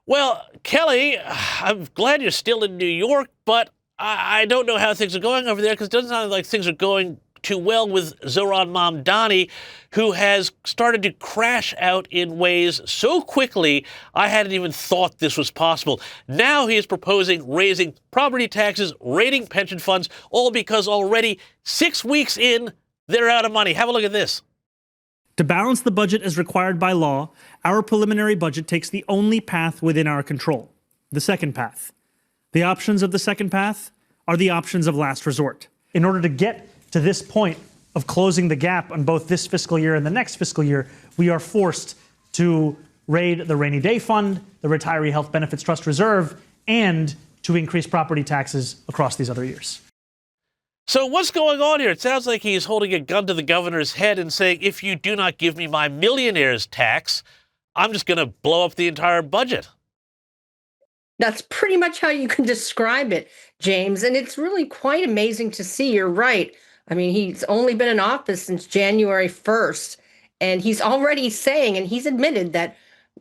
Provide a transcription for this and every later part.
Well, Kelly, I'm glad you're still in New York, but I don't know how things are going over there because it doesn't sound like things are going too well with Zohran Mamdani, who has started to crash out in ways so quickly I hadn't even thought this was possible. Now he is proposing raising property taxes, raiding pension funds, all because already 6 weeks in, they're out of money. Have a look at this. To balance the budget as required by law, our preliminary budget takes the only path within our control, the second path. The options of the second path are the options of last resort. In order to get to this point of closing the gap on both this fiscal year and the next fiscal year, we are forced to raid the rainy day fund, the retiree health benefits trust reserve, and to increase property taxes across these other years. So what's going on here? It sounds like he's holding a gun to the governor's head and saying, if you do not give me my millionaire's tax, I'm just going to blow up the entire budget. That's pretty much how you can describe it, James. And it's really quite amazing to see. You're right. I mean, he's only been in office since January 1st, and he's already saying, and he's admitted that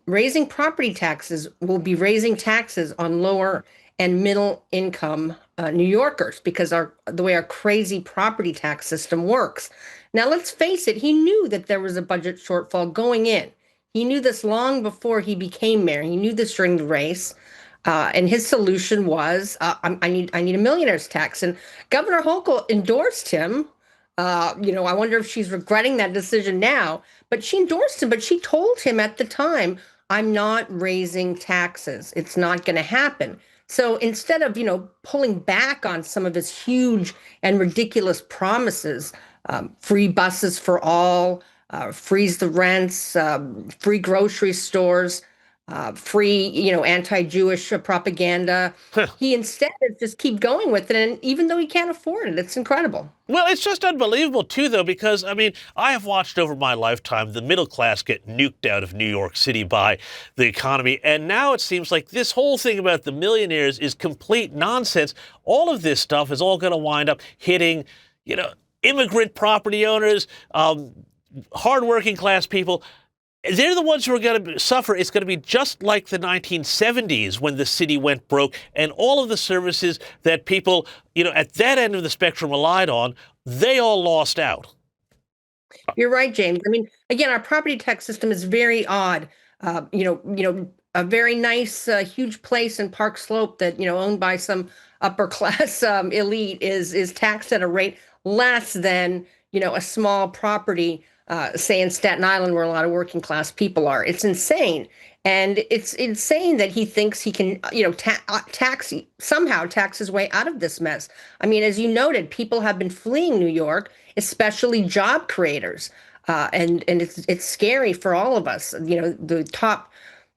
raising property taxes will be raising taxes on lower and middle income New Yorkers because the way our crazy property tax system works. Now, let's face it, he knew that there was a budget shortfall going in. He knew this long before he became mayor. He knew this during the race. And his solution was, I need a millionaire's tax. And Governor Hochul endorsed him. I wonder if she's regretting that decision now. But she endorsed him. But she told him at the time, I'm not raising taxes. It's not going to happen. So instead of, pulling back on some of his huge and ridiculous promises, free buses for all, freeze the rents, free grocery stores, free, anti-Jewish propaganda. He instead just keep going with it. And even though he can't afford it, it's incredible. Well, it's just unbelievable, too, though, because, I have watched over my lifetime the middle class get nuked out of New York City by the economy. And now it seems like this whole thing about the millionaires is complete nonsense. All of this stuff is all going to wind up hitting, immigrant property owners, hardworking class people. They're the ones who are going to suffer. It's going to be just like the 1970s when the city went broke and all of the services that people, at that end of the spectrum relied on, they all lost out. You're right, James. Again, our property tax system is very odd. A very nice, huge place in Park Slope that, owned by some upper class elite is taxed at a rate less than, a small property say in Staten Island, where a lot of working class people are. It's insane. And it's insane that he thinks he can, tax his way out of this mess. As you noted, people have been fleeing New York, especially job creators. And it's scary for all of us. The top,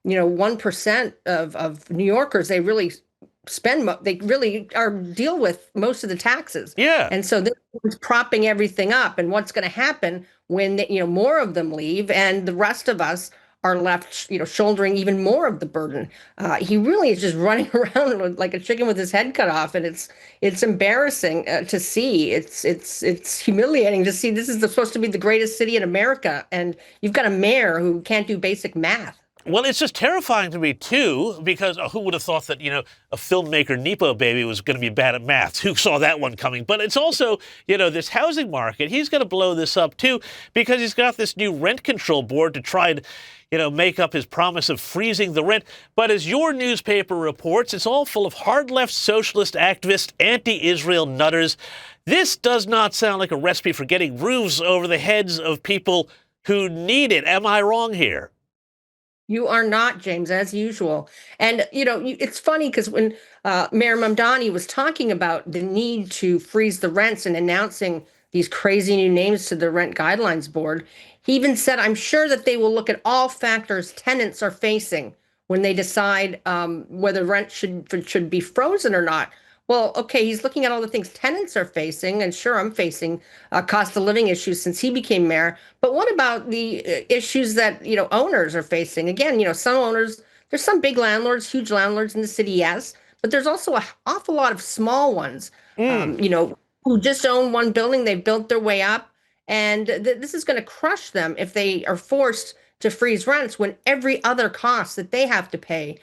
1% of New Yorkers, they really deal with most of the taxes. Yeah. And so this is propping everything up. And what's going to happen when, more of them leave and the rest of us are left, shouldering even more of the burden. He really is just running around like a chicken with his head cut off. And it's embarrassing to see. It's humiliating to see. This is supposed to be the greatest city in America. And you've got a mayor who can't do basic math. Well, it's just terrifying to me, too, because who would have thought that, a filmmaker Nepo baby was going to be bad at math? Who saw that one coming? But it's also, this housing market. He's going to blow this up, too, because he's got this new rent control board to try and, make up his promise of freezing the rent. But as your newspaper reports, it's all full of hard-left socialist activists, anti-Israel nutters. This does not sound like a recipe for getting roofs over the heads of people who need it. Am I wrong here? You are not, James, as usual. And, it's funny because when Mayor Mamdani was talking about the need to freeze the rents and announcing these crazy new names to the Rent Guidelines Board, he even said, I'm sure that they will look at all factors tenants are facing when they decide whether rent should be frozen or not. Well, okay, he's looking at all the things tenants are facing, and sure, I'm facing cost of living issues since he became mayor. But what about the issues that, owners are facing? Again, some owners, there's some big landlords, huge landlords in the city, yes, but there's also an awful lot of small ones, who just own one building, they've built their way up, and this is going to crush them if they are forced to freeze rents when every other cost that they have to pay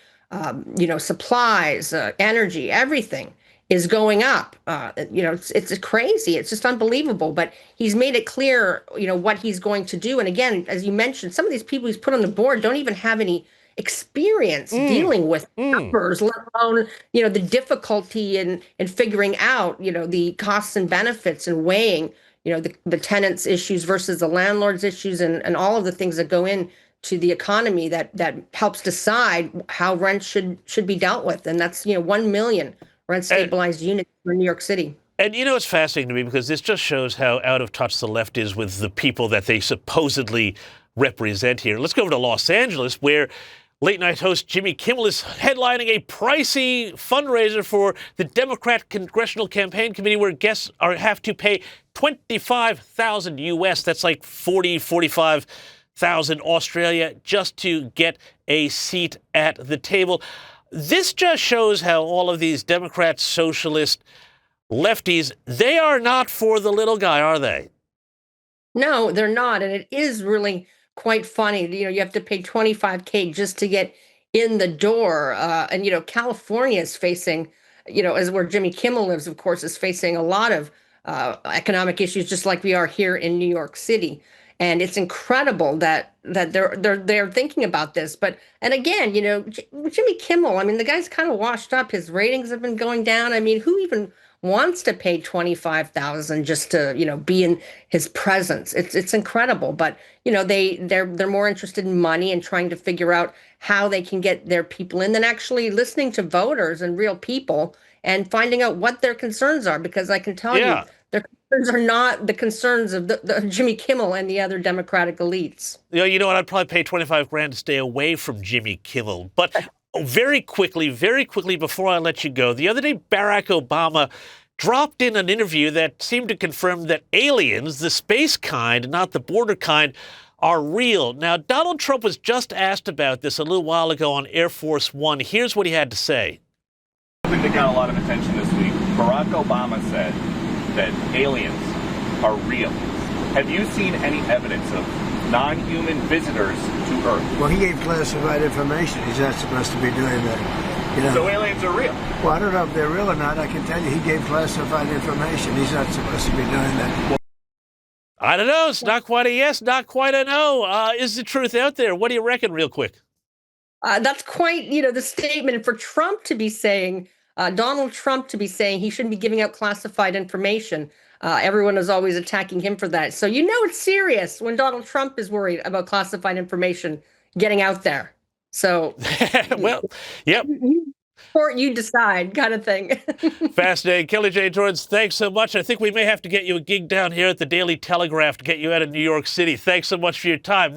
supplies, energy, everything is going up. It's crazy. It's just unbelievable. But he's made it clear, what he's going to do. And again, as you mentioned, some of these people he's put on the board don't even have any experience dealing with numbers, let alone, the difficulty in figuring out, the costs and benefits and weighing, the tenants' issues versus the landlord's issues and all of the things that go in to the economy that helps decide how rent should be dealt with. And that's, 1 million rent stabilized units for New York City. And it's fascinating to me because this just shows how out of touch the left is with the people that they supposedly represent here. Let's go over to Los Angeles, where late night host Jimmy Kimmel is headlining a pricey fundraiser for the Democrat Congressional Campaign Committee, where guests have to pay $25,000 US. That's like 45,000 Australia just to get a seat at the table. This just shows how all of these Democrat, socialist, lefties, they are not for the little guy, are they? No, they're not. And it is really quite funny. You have to pay $25K just to get in the door. And California is facing, as where Jimmy Kimmel lives, of course, is facing a lot of economic issues, just like we are here in New York City. And it's incredible that they're thinking about this. And again, Jimmy Kimmel, I mean, the guy's kind of washed up. His ratings have been going down. I mean, who even wants to pay $25,000 just to, be in his presence? It's incredible. But, they're more interested in money and trying to figure out how they can get their people in than actually listening to voters and real people and finding out what their concerns are. Because I can tell you, their concerns are not the concerns of the Jimmy Kimmel and the other Democratic elites. You know what? I'd probably pay 25 grand to stay away from Jimmy Kimmel. But very quickly, before I let you go, the other day, Barack Obama dropped in an interview that seemed to confirm that aliens, the space kind, not the border kind, are real. Now, Donald Trump was just asked about this a little while ago on Air Force One. Here's what he had to say. Something that got a lot of attention this week. Barack Obama said that aliens are real. Have you seen any evidence of non-human visitors to Earth? Well, he gave classified information. He's not supposed to be doing that. So aliens are real? Well, I don't know if they're real or not. I can tell you he gave classified information. He's not supposed to be doing that. I don't know. It's not quite a yes, not quite a no. Is the truth out there? What do you reckon, real quick? That's quite, the statement. For Trump to be saying, Donald Trump to be saying he shouldn't be giving out classified information. Everyone is always attacking him for that. So it's serious when Donald Trump is worried about classified information getting out there. So, well, yep. Or you decide kind of thing. Fascinating. Kelly J. Jordan, thanks so much. I think we may have to get you a gig down here at the Daily Telegraph to get you out of New York City. Thanks so much for your time.